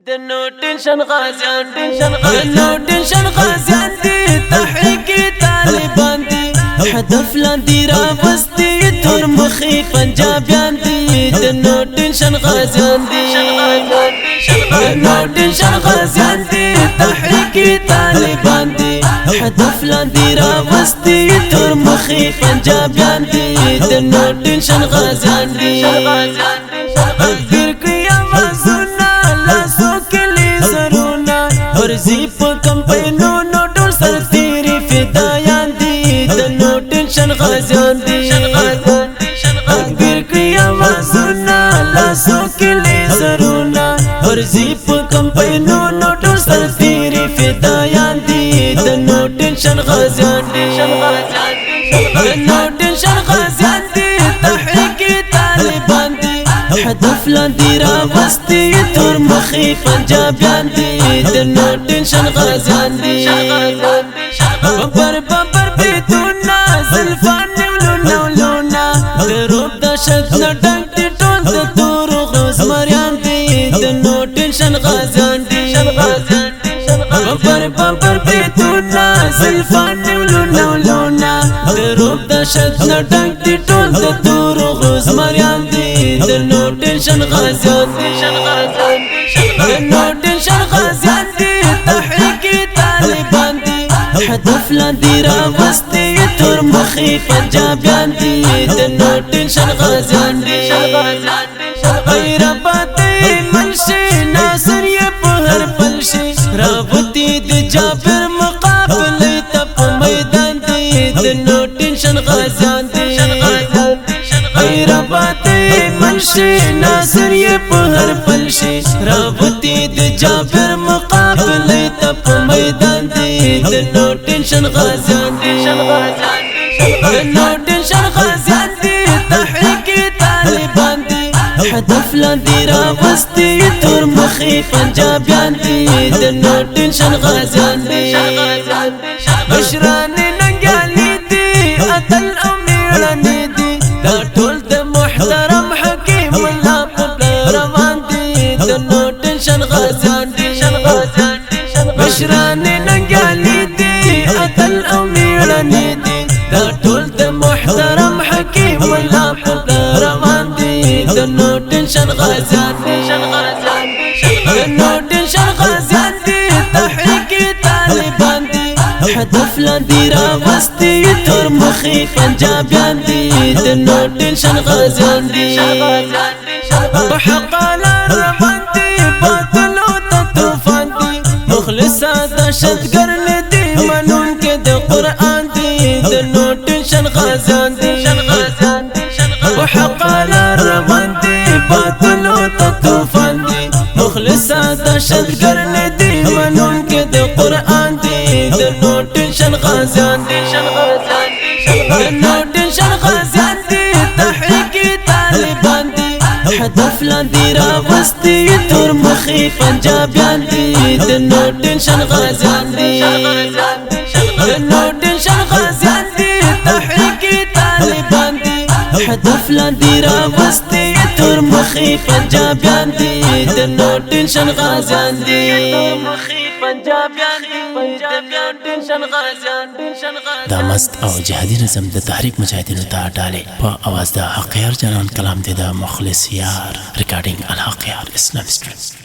نو ټینشن غازیان دي تحریک طالبان دي هدف لاندې راوستي تور مخې پنجابیان دي نو ټینشن غازیان دي تحریک طالبان دي هدف لاندې راوستي تور مخې پنجابیان دي نو ټینشن غازیان دي ورزی په کمپینونو ټول سرتیري فدایان دي د نو ټینشن غازیان دي اکبر کړی آوازونه لاسو کې لیزرونه ورزی په کمپینونو ټول سرتیري فدایان دي د نو ټینشن غازیان دي تحریک طالبان دي هدف لاندې راوستي تور مخې پنجابیان دي د نو ټینشن غازیان دي بمبر بیتونه زلفان ولونه د روب د شد نه ډنګ دي ټول د تورو غزمریان دي د نو ټینشن غازیان دي بمبر بیتونه زلفان ولونه د روب د شد نه ډنګ دي ټول د تورو غزمریان دي د نو ټینشن غازیان دي تحریک طالبان دي هدف لاندې راوستي تور مخې پنجابیان دي د نو ټینشن غازیان دي غیرت منشي ناصر یې په هر پل شي راوتی د جابر مقابله ته په میدان دي د نو ټینشن غازیان دي غیرت منشي ناصر یې په هر پل شي راوتی د جابر مقابله ته په میدان دي د نو ټینشن غازیان دي تحریک طالبان دي هدف لاندې راوستي تور مخې پنجابیان دي د نو ټینشن غازیان دي مشران ننګیالي دي اتل او میړني دي دا ټول د محترم حکیم الله په روان دي د نو ټینشن غازیان دي مشران ننګیالي دي اتل او میړني دي دا ټول د محترم حکیم الله په روان دي د نو ټینشن غازیان دي تحریک طالبان دي هدف لاندې راوستي تور مخې پنجابیان دي د نو ټینشن غازیان دي په حق روان دي باطلو ته طوفان دي مخلصه دهشتګر نه دي منونکي د قرآن دي د نو ټینشن غازیان دي په حق روان دي باطلو ته طوفان دي مخلصه دهشتګر نه دي منونکي د قرآن دي د نو ټینشن غازیان دي تحریک طالبان دي هدف لاندې راوستي تور مخې پنجابیان دي د نو ټینشن غازیان دي تحریک طالبان دي هدف لاندې راوستي تور مخې پنجابیان دي د نو ټینشن غازیان دي دا مست او جهادي نظم د تحریک مجاهدینو ته ډالې په اواز د حقیار جانان کلام دی د مخلص یار ریکارډینګ الحقیار اسلام سټریټ